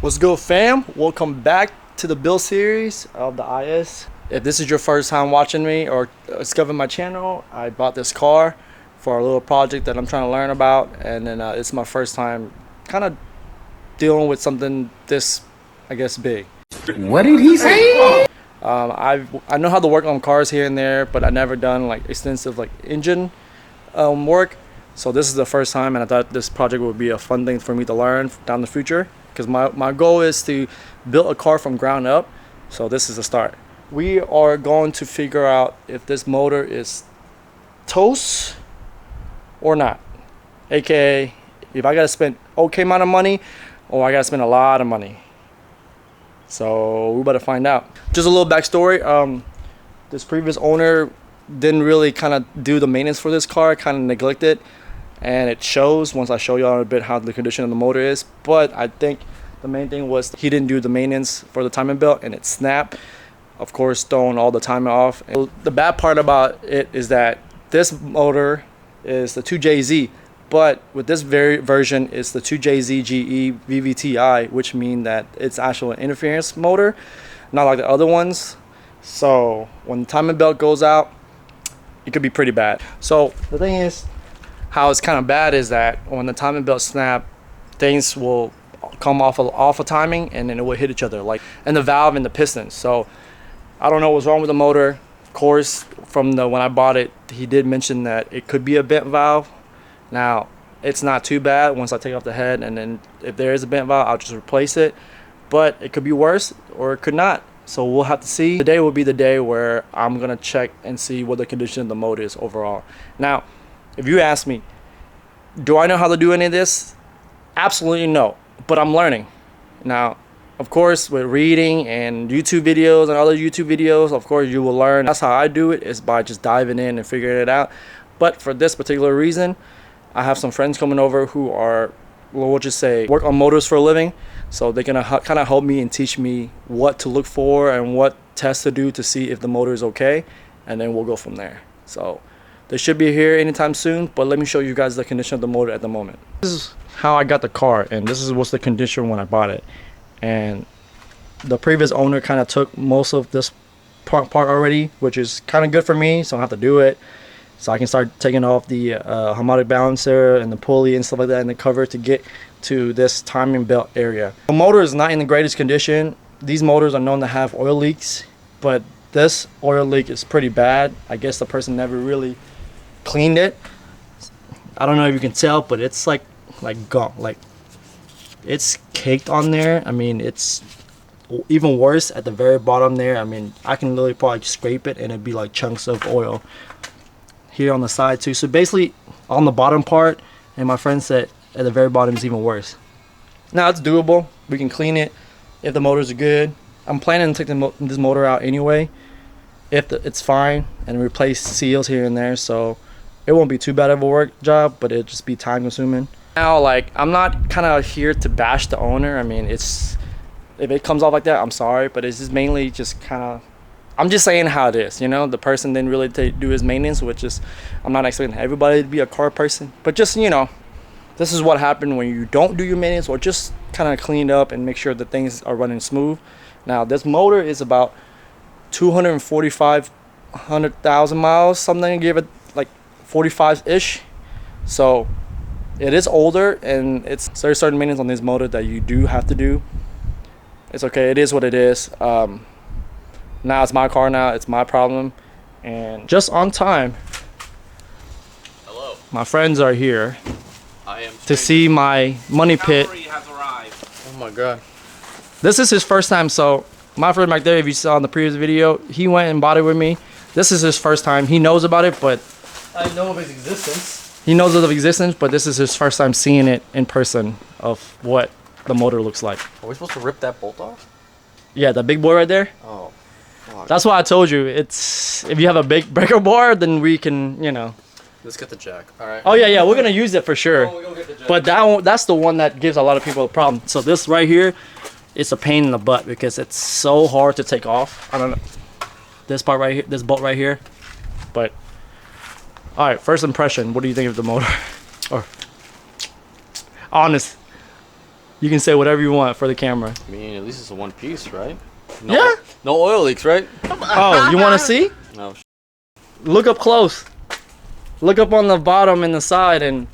What's good, fam? Welcome back to the build series of the IS. If this is your first time watching me or discovering my channel, I bought this car for a little project that I'm trying to learn about, and then it's my first time kind of dealing with something this, I guess, big. What did he say? I know how to work on cars here and there, but I never done like extensive like engine work. So this is the first time, and I thought this project would be a fun thing for me to learn down the future. Because my goal is to build a car from ground up, so this is a start. We are going to figure out if this motor is toast or not, aka if I gotta spend okay amount of money or I gotta spend a lot of money. So we better find out. Just a little backstory. This previous owner didn't really kind of do the maintenance for this car, kind of neglected, and it shows once I show y'all a bit how the condition of the motor is. But I think the main thing was he didn't do the maintenance for the timing belt, and it snapped, of course throwing all the timing off. And the bad part about it is that this motor is the 2JZ, but with this version it's the 2JZ GE VVTi, which means that it's actually an interference motor, not like the other ones. So when the timing belt goes out, it could be pretty bad. So the thing is, how it's kind of bad is that when the timing belt snap, things will come off of timing, and then it will hit each other, like and the valve and the piston. So I don't know what's wrong with the motor. Of course, from when I bought it, he did mention that it could be a bent valve. Now it's not too bad once I take off the head, and then if there is a bent valve, I'll just replace it. But it could be worse, or it could not. So we'll have to see. Today will be the day where I'm gonna check and see what the condition of the motor is overall. Now, if you ask me, do I know how to do any of this? Absolutely no, but I'm learning. Now, of course, with reading and YouTube videos and other YouTube videos, of course you will learn. That's how I do it, is by just diving in and figuring it out. But for this particular reason, I have some friends coming over who are, well, we'll just say, work on motors for a living. So they're gonna kind of help me and teach me what to look for and what tests to do to see if the motor is okay, and then we'll go from there. So they should be here anytime soon, but let me show you guys the condition of the motor at the moment. This is how I got the car, and this is what's the condition when I bought it. And the previous owner kind of took most of this part already, which is kind of good for me, so I don't have to do it. So I can start taking off the harmonic balancer and the pulley and stuff like that in the cover to get to this timing belt area. The motor is not in the greatest condition. These motors are known to have oil leaks, but this oil leak is pretty bad. I guess the person never really cleaned it. I don't know if you can tell, but it's like gunk, like it's caked on there. I mean, it's even worse at the very bottom there. I mean, I can literally probably scrape it and it'd be like chunks of oil here on the side too. So basically on the bottom part, and my friend said at the very bottom is even worse. Now it's doable. We can clean it if the motors are good. I'm planning to take this motor out anyway if it's fine, and replace seals here and there, so it won't be too bad of a work job, but it'll just be time consuming. Now, like, I'm not kind of here to bash the owner. I mean, if it comes off like that, I'm sorry, but it's just mainly just kind of, I'm just saying how it is, you know. The person didn't really do his maintenance, which is, I'm not expecting everybody to be a car person, but just, you know, this is what happened when you don't do your maintenance, or just kind of clean up and make sure that things are running smooth. Now this motor is about 245,000 miles, something, give it like 45-ish. So it is older, and there's certain maintenance on this motor that you do have to do. It's okay, it is what it is. Now it's my car, now it's my problem. And just on time, hello, my friends are here I am to see my money pit. has arrived. Oh my god, this is his first time. So my friend back there, if you saw in the previous video, he went and bought it with me. This is his first time. He knows about it, but I know of its existence. he knows of the existence, but this is his first time seeing it in person, of what the motor looks like. Are we supposed to rip that bolt off? Yeah, the big boy right there. Oh, fuck. That's why I told you, it's, if you have a big breaker bar, then we can, you know. Let's get the jack. All right. Oh yeah, we're gonna use it for sure. Oh, we'll go get the jack. But that's the one that gives a lot of people a problem. So this right here, it's a pain in the butt because it's so hard to take off. I don't know, this part right here, this bolt right here. But all right, first impression, what do you think of the motor? Or honest. You can say whatever you want for the camera. I mean, at least it's a one piece, right? Yeah. No oil leaks, right? Oh, you want to see? No. Look up close. Look up on the bottom and the side and...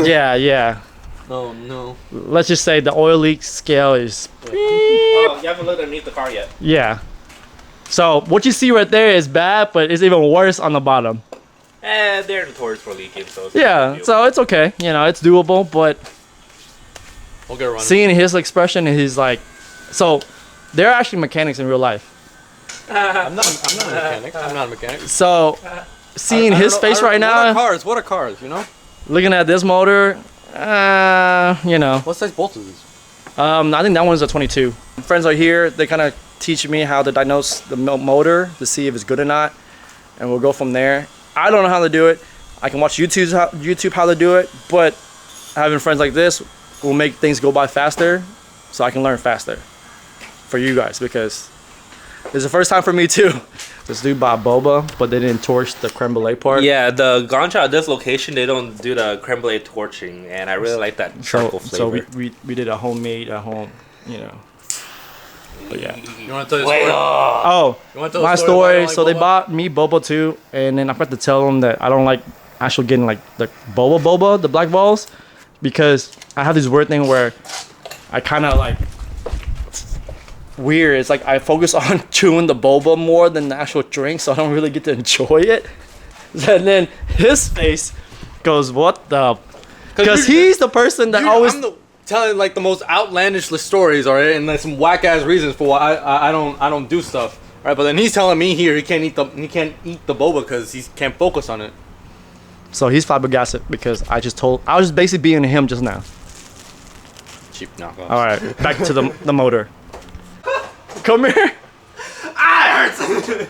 yeah. Oh, no. Let's just say the oil leak scale is... Oh, you haven't looked underneath the car yet. Yeah. So what you see right there is bad, but it's even worse on the bottom. They're notorious for leaking, so it's Yeah, so it's okay. You know, it's doable, but We'll get running. seeing his expression and he's like... So, they're actually mechanics in real life. I'm not a mechanic. I'm not a mechanic. So, seeing his face right now, What are cars, you know? looking at this motor, you know. What size bolts is these? I think that one's a 22. Friends are here. They kind of teach me how to diagnose the motor to see if it's good or not, and we'll go from there. I don't know how to do it. I can watch YouTube how to do it, but having friends like this will make things go by faster, so I can learn faster for you guys, because it's the first time for me too. This dude bought boba, but they didn't torch the creme brulee part. Yeah, the gancha at this location, they don't do the creme brulee torching, and I really like that charcoal flavor. So we did a homemade at home, you know. But yeah. You want to tell your story? Oh, You want to tell my the story? Why you story. So don't they like bought me boba too, and then I forgot to tell them that I don't like actually getting like the boba, the black balls, because I have this weird thing where I kind of like weird. It's like I focus on chewing the boba more than the actual drink, so I don't really get to enjoy it. And then his face goes, "What the?" Because he's the person that always. I'm telling like the most outlandish stories, all right, and like some whack ass reasons for why I don't do stuff, all right. But then he's telling me here he can't eat the boba because he can't focus on it. So he's flabbergasted because I was basically being him just now. Cheap knockoff. All right, back to the motor. Come here. Ah, it hurts.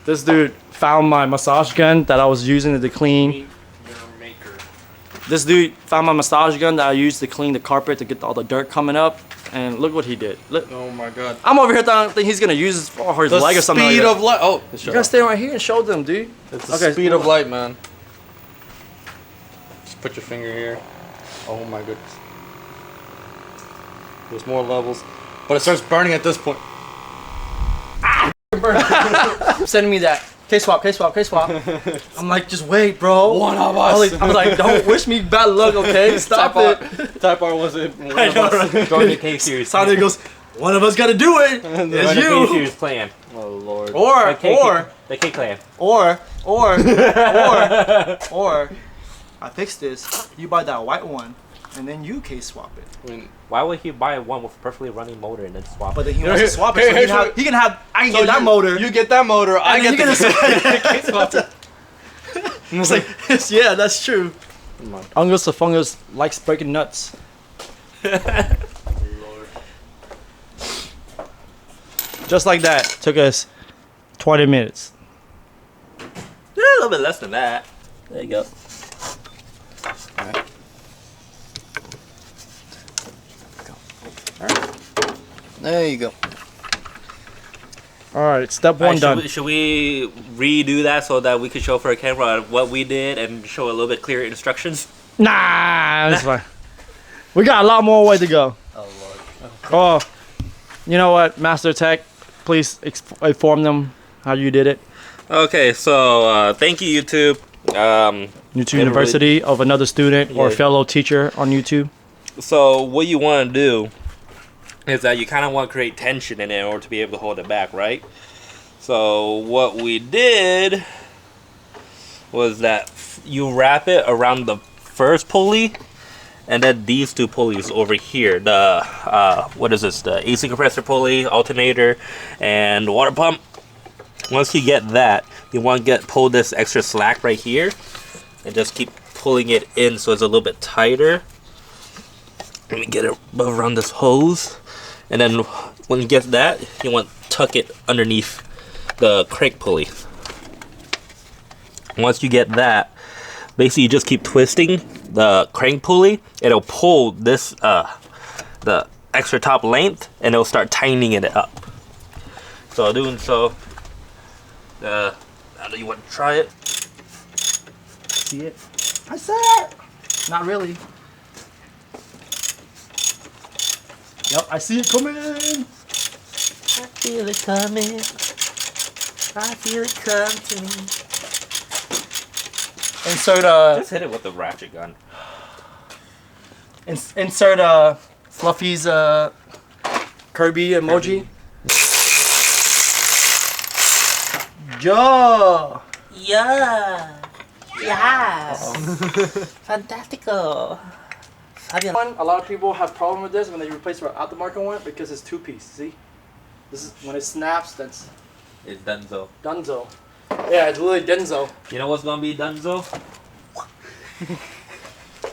This dude found my massage gun that I was using to clean. This dude found my massage gun that I used to clean the carpet to get all the dirt coming up, and look what he did. Look, Oh my god. I'm over here thinking he's gonna use it for his leg or something. Speed like of light. Oh, You gotta stand right here and show them, dude. it's the speed of light, man. Just put your finger here. Oh my goodness. There's more levels, but it starts burning at this point. Send me that. K-swap. I'm like, just wait, bro. One of us. I was like, don't wish me bad luck, okay? Stop it. Type R was it? One I of know, us. right? Join the K series. Sonic goes, one of us gotta do it. Join It's the K you. series clan. Oh lord. The K clan. Or, I fixed this. You buy that white one, and then you K-swap it. I mean, Why would he buy one with a perfectly running motor and then swap But it? then he wants to swap it, so he can have. I can so get that motor. You get that motor. I and then get you the. swap it. It's like, yeah, that's true. Ungus the fungus likes breaking nuts. Just like that. Took us 20 minutes. Yeah, a little bit less than that. There you go. There you go. All right, step one done. Should we redo that so that we could show for a camera what we did and show a little bit clearer instructions? Nah, that's fine. We got a lot more way to go. Oh lord. Oh, you know what, Master Tech? Please inform them how you did it. Okay, so thank you, YouTube. YouTube University of another student or Yeah. fellow teacher on YouTube. So what you want to do is that you kind of want to create tension in it in order to be able to hold it back, right? So what we did was that you wrap it around the first pulley, and then these two pulleys over here. The what is this? The AC compressor pulley, alternator, and water pump. Once you get that, you want to pull this extra slack right here, and just keep pulling it in so it's a little bit tighter. Let me get it around this hose. And then when you get that, you want to tuck it underneath the crank pulley. Once you get that, basically you just keep twisting the crank pulley. It'll pull this, the extra top length, and it'll start tightening it up. So doing so, now do you want to try it? See it? I said it. Not really. Yep, I see it coming. I feel it coming. I feel it come to me. Insert Just hit it with the ratchet gun. insert Fluffy's Kirby emoji. Joe. Yeah. Yes. Fantastico. One, a lot of people have problem with this when they replace their aftermarket one because it's two-piece. See, this is when it snaps. That's It's Dunzo. Dunzo. Yeah, it's really Denzo. You know what's gonna be Dunzo?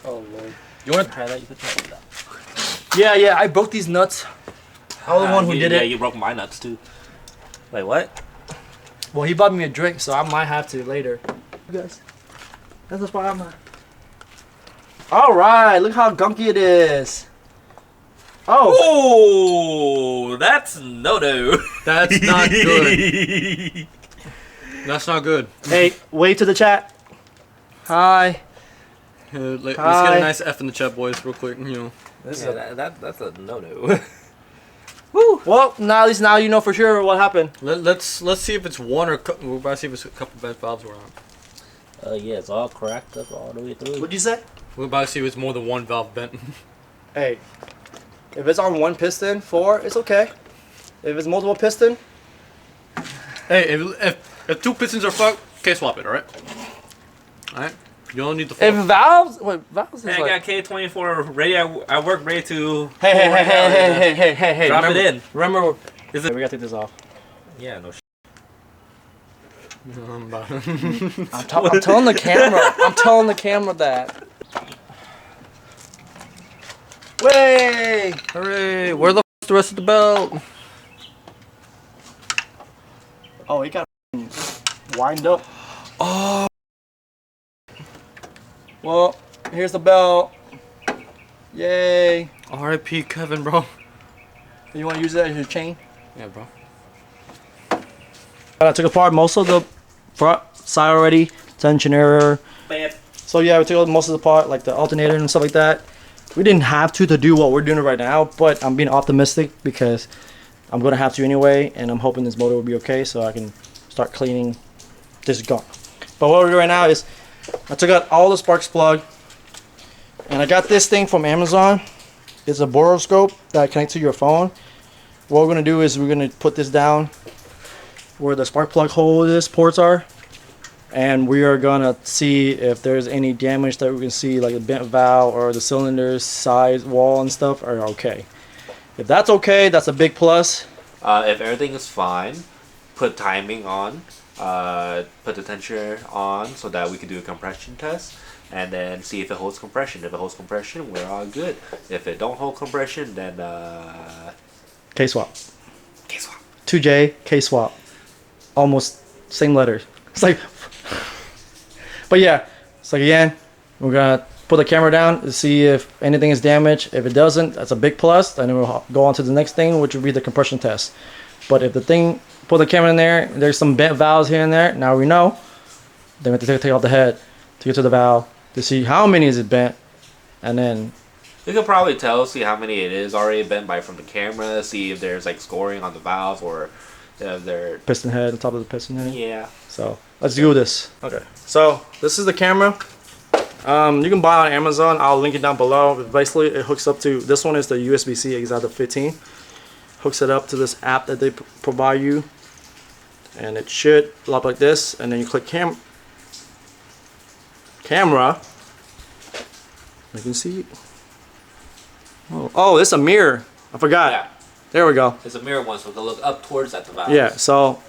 Oh lord. You want to try that? You can try that. Yeah, I broke these nuts. I was the one who did Yeah, it. you broke my nuts too. Like what? Well, he bought me a drink, so I might have to later. You guys, that's the spot I'm at. All right, look how gunky it is. Oh, Oh, that's no. That's not good. That's not good. hey, wave to the chat. Hi. Let's Hi. get a nice F in the chat, boys, real quick. You know. This is Yeah, that's a no. Woo. Well, now at least now you know for sure what happened. Let's see if it's one or we're about to see if it's a couple bad valves were on. Yeah, it's all cracked up all the way through. What'd you say? We're about to see if it's more than one valve bent. Hey, if it's on one piston, 4, it's okay. If it's multiple piston, Hey, if two pistons are fucked, okay, swap it. All right. All right. You don't need the. if valves, what valves is Hey, I like? got K24 ready. I work ready to. Hey, Drop remember, it in. Remember, Is it? we gotta take this off. Yeah, no. I'm telling the camera. I'm telling the camera that. Way! Hooray! Where the f*** the rest of the belt? Oh, he got wind up. Oh. Well, here's the belt. Yay! R.I.P. Kevin, bro. You want to use that as your chain? Yeah, bro. I took apart most of the front side already. Tension error. Bad. So yeah, we took most of the part, like the alternator and stuff like that. We didn't have to do what we're doing right now, but I'm being optimistic because I'm gonna have to anyway, and I'm hoping this motor will be okay so I can start cleaning this gunk. But what we're doing right now is I took out all the sparks plug, and I got this thing from Amazon. It's a borescope that connects to your phone. What we're gonna do is we're gonna put this down where the spark plug hole is, ports are, and we are gonna see if there's any damage that we can see, like a bent valve or the cylinder side wall and stuff are okay. If that's okay, that's a big plus. If everything is fine, put timing on. Put the tensioner on so that we can do a compression test, and then see if it holds compression. If it holds compression, we're all good. If it don't hold compression, then K swap. K swap. 2J K swap. Almost same letters. It's like, but yeah. So again, we're gonna put the camera down to see if anything is damaged. If it doesn't, that's a big plus. Then we'll go on to the next thing, which would be the compression test. But if the thing, put the camera in there, there's some bent valves here and there. Now we know. Then we have to take out the head to get to the valve to see how many is it bent, and then You can probably tell, see how many it is already bent by from the camera. See if there's like scoring on the valve or if they're piston head on top of the piston head. yeah. So let's do this. Okay. So this is the camera. You can buy it on Amazon. I'll link it down below. But basically, it hooks up to this one is the USB-C Exadap 15. Hooks it up to this app that they provide you, and it should look like this. And then you click camera. You can see it. Oh, it's a mirror. I forgot. Yeah. There we go. It's a mirror one, so they'll look up towards at the valve. Yeah, so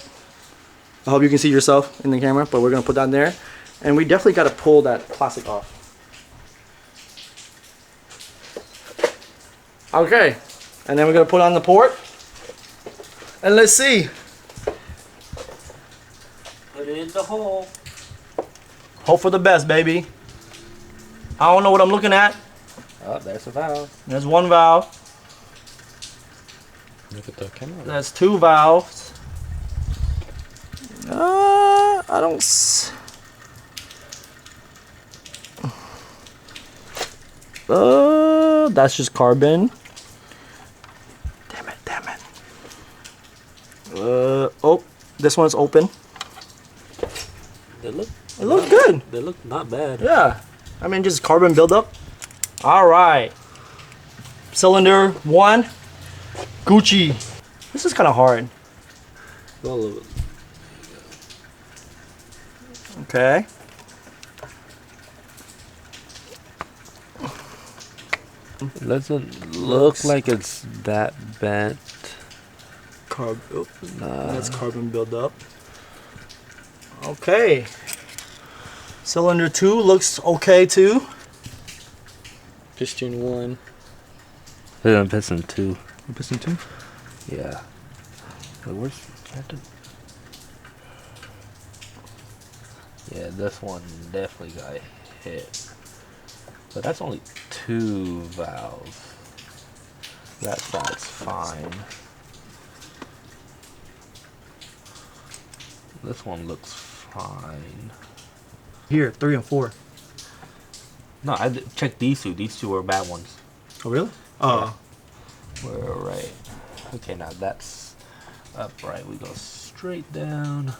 I hope you can see yourself in the camera, but we're gonna put that there, and we definitely got to pull that plastic off. Okay, and then we're gonna put on the port, and let's see. Put it in the hole. Hope for the best, baby. I don't know what I'm looking at. Oh, there's the valve. There's one valve. Look at the camera. There's two valves. I don't. That's just carbon. Oh, this one's open. They look. It looks good. They look not bad. Yeah. I mean, just carbon buildup. All right. Cylinder 1. Gucci. This is kind of hard. Okay. It doesn't look like it's that bent. That's carbon buildup. Okay. Cylinder 2 looks okay too. Piston 1. Then piston 2. Piston 2? Yeah. Wait, where's Captain? Yeah, this one definitely got hit. But that's only 2 valves. That side's fine. This one looks fine. Here, 3 and 4. No, I checked these two. These two are bad ones. Oh, really? Oh. We're right. Okay, now that's upright. We go straight down.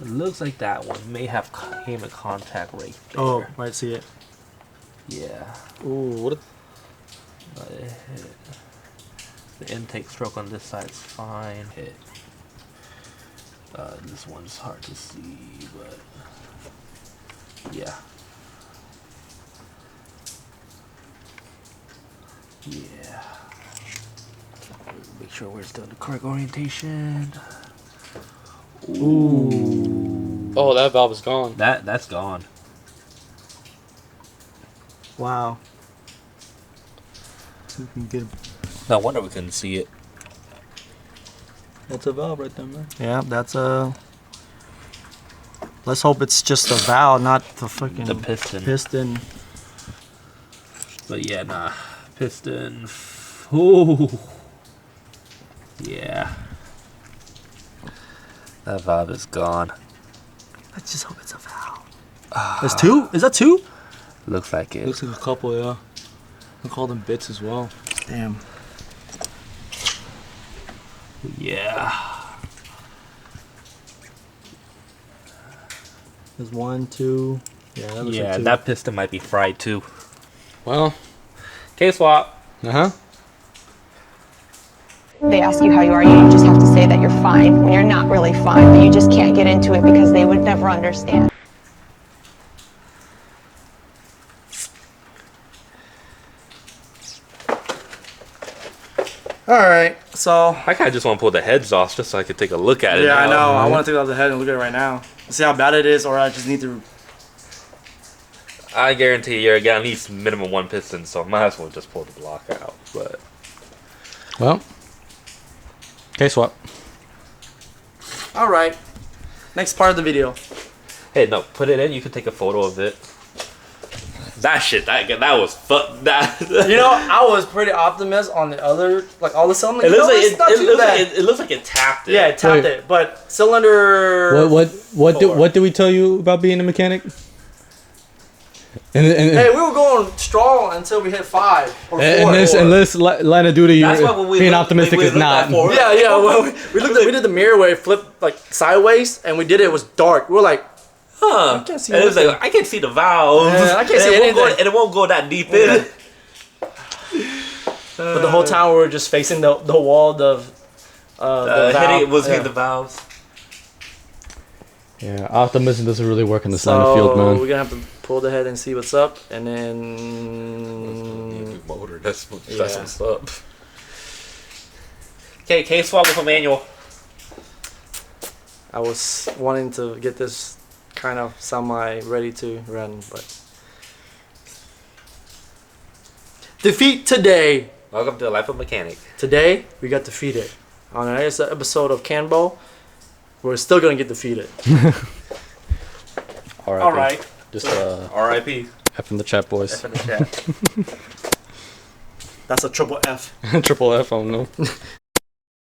It looks like that one may have came in contact right there. Oh, right, see it. Yeah. Ooh, what? But it hit. The intake stroke on this side is fine. Hit. This one's hard to see, but yeah. Yeah. Make sure we're still in the correct orientation. Ooh. Oh, that valve is gone. That's gone. Wow. So we can get. No wonder we couldn't see it. That's a valve right there, man. Yeah, that's a. Let's hope it's just a valve, not the fucking The piston. piston. But yeah, nah. Piston. Ooh. Yeah. That valve is gone. Let's just hope it's a valve. There's 2? Is that 2? Looks like it. Looks like a couple, yeah. I call them bits as well. Damn. Yeah. There's 1, 2. Yeah, that looks Yeah, like 2. that piston might be fried too. Well, K-swap. uh-huh. They ask you how you are, you just have to say that you're fine when you're not really fine, but you just can't get into it because they would never understand. Alright, so. I kind of just want to pull the heads off just so I could take a look at it. Yeah, I now. know. I want to take it off the head and look at it right now. See how bad it is, or I just need to. I guarantee you're gonna need minimum 1 piston, so might as well just pull the block out. But Well, K-swap. Alright. Next part of the video. hey, no, put it in. You can take a photo of it. That shit, that was fuck. That You know, I was pretty optimistic on the other, like all the cylinders. it looks like it's not too bad. it looks like it tapped it. Yeah, it tapped Wait. it, but cylinder. What did we tell you about being a mechanic? And Hey, we were going strong until we hit 5 or 4. and this line of duty, That's why when we being look- optimistic we is looked at not. forward- Yeah, yeah. Well, we looked. We did the mirror wave flip like sideways, and we did it. It was dark. We were like, Huh? I can't see and it was nothing. like I can see the valves. Yeah, I can't and see it won't go- anything. and it won't go that deep in. but the whole time we were just facing the wall. The valve. Hitting the valves. Yeah, optimism doesn't really work in this So line of field, man. we're gonna have to pull the head and see what's up, and then Motor. That's Yeah. what's up. Okay, K-swap with a manual. I was wanting to get this kind of semi ready to run, but defeat today. Welcome to the life of a mechanic. Today we got defeated. On the next episode of Canbo, we're still gonna get defeated. All Alright. Just R.I.P. F in the chat, boys. F in the chat. That's a triple F. Triple F, I don't know.